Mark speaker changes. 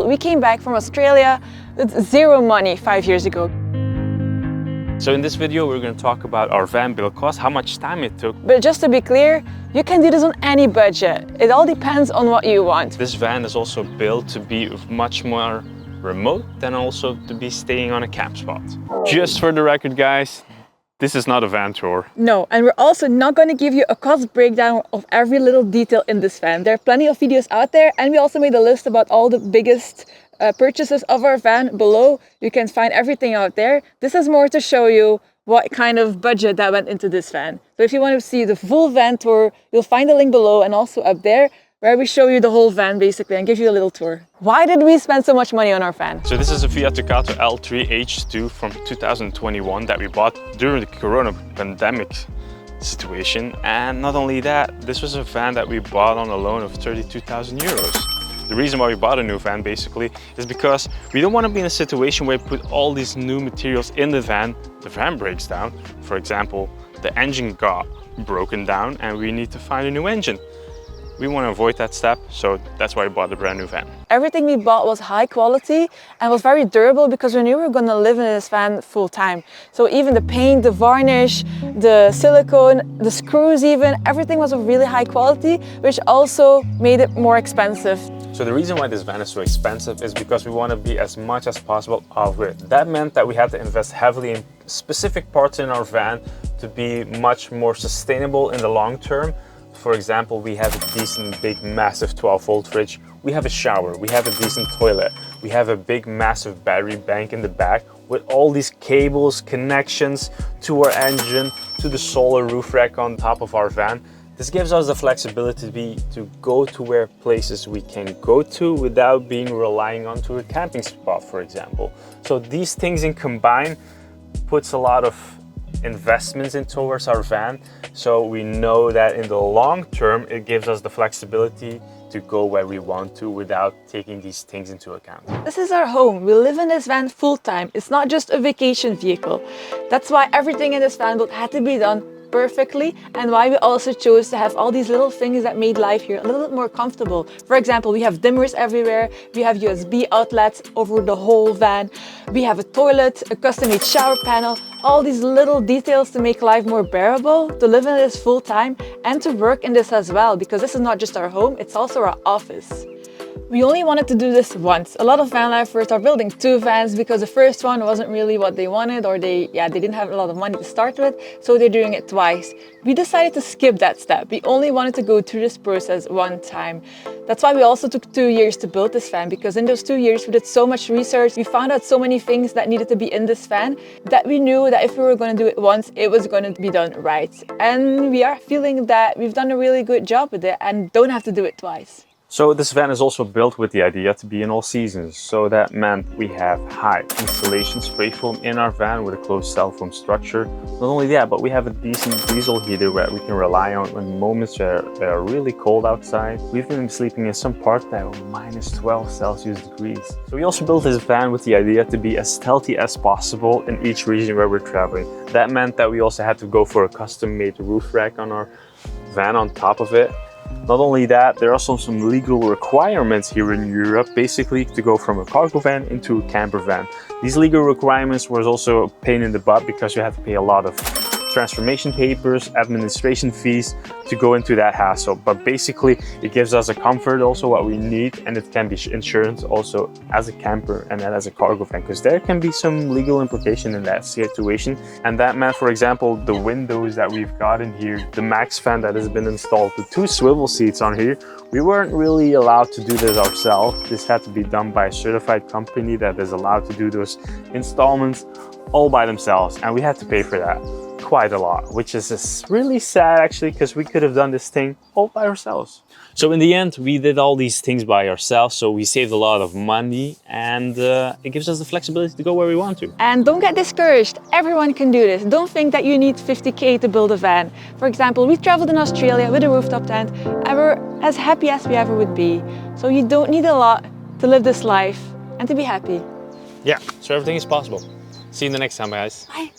Speaker 1: We came back from Australia with zero money 5 years ago.
Speaker 2: So in this video, we're going to talk about our van build cost, how much time it took.
Speaker 1: But just to be clear, you can do this on any budget. It all depends on what you want.
Speaker 2: This van is also built to be much more remote than also to be staying on a camp spot. Just for the record, guys, this is not a van tour.
Speaker 1: No, and we're also not going to give you a cost breakdown of every little detail in this van. There are plenty of videos out there, and we also made a list about all the biggest purchases of our van below. You can find everything out there. This is more to show you what kind of budget that went into this van. So if you want to see the full van tour, you'll find the link below and also up there, where we show you the whole van basically and give you a little tour. Why did we spend so much money on our van?
Speaker 2: So this is a Fiat Ducato L3 H2 from 2021 that we bought during the Corona pandemic situation. And not only that, this was a van that we bought on a loan of 32,000 euros. The reason why we bought a new van basically is because we don't want to be in a situation where we put all these new materials in the van breaks down. For example, the engine got broken down and we need to find a new engine. We want to avoid that step, so that's why we bought the brand new van.
Speaker 1: Everything we bought was high quality and was very durable because we knew we were going to live in this van full time. So even the paint, the varnish, the silicone, the screws even, everything was of really high quality, which also made it more expensive.
Speaker 2: So the reason why this van is so expensive is because we want to be as much as possible off-grid. That meant that we had to invest heavily in specific parts in our van to be much more sustainable in the long term. For example, we have a decent, big, massive 12-volt fridge. We have a shower, we have a decent toilet. We have a big, massive battery bank in the back with all these cables, connections to our engine, to the solar roof rack on top of our van. This gives us the flexibility to go to where places we can go to without being relying onto a camping spot, for example. So these things in combine puts a lot of investments in towards our van, so we know that in the long term it gives us the flexibility to go where we want to without taking these things into account.
Speaker 1: This is our home. We live in this van full time. It's not just a vacation vehicle. That's why everything in this van build had to be done perfectly, and why we also chose to have all these little things that made life here a little bit more comfortable. For example, we have dimmers everywhere, we have USB outlets over the whole van, we have a toilet, a custom-made shower panel, all these little details to make life more bearable, to live in this full time and to work in this as well, because this is not just our home, it's also our office. We only wanted to do this once. A lot of van lifers are building two vans because the first one wasn't really what they wanted, or they didn't have a lot of money to start with, so they're doing it twice. We decided to skip that step. We only wanted to go through this process one time. That's why we also took 2 years to build this van, because in those 2 years we did so much research, we found out so many things that needed to be in this van that we knew that if we were going to do it once, it was going to be done right. And we are feeling that we've done a really good job with it and don't have to do it twice.
Speaker 2: So this van is also built with the idea to be in all seasons. So that meant we have high insulation spray foam in our van with a closed cell foam structure. Not only that, but we have a decent diesel heater that we can rely on in moments where they are really cold outside. We've been sleeping in some parts that are minus 12 Celsius degrees. So we also built this van with the idea to be as stealthy as possible in each region where we're traveling. That meant that we also had to go for a custom-made roof rack on our van on top of it. Not only that, there are also some legal requirements here in Europe, basically to go from a cargo van into a camper van. These legal requirements was also a pain in the butt because you have to pay a lot of transformation papers, administration fees to go into that hassle. But basically it gives us a comfort, also what we need, and it can be insurance also as a camper and then as a cargo van, because there can be some legal implication in that situation. And that meant, for example, the windows that we've got in here, the max fan that has been installed, the 2 swivel seats on here, we weren't really allowed to do this ourselves. This had to be done by a certified company that is allowed to do those installments all by themselves, and we had to pay for that quite a lot, which is really sad actually, because we could have done this thing all by ourselves. So in the end, we did all these things by ourselves, so we saved a lot of money, and it gives us the flexibility to go where we want to.
Speaker 1: And don't get discouraged, everyone can do this. Don't think that you need 50k to build a van. For example, we traveled in Australia with a rooftop tent and we're as happy as we ever would be. So you don't need a lot to live this life and to be happy.
Speaker 2: Yeah, so everything is possible. See you in the next time, guys.
Speaker 1: Bye.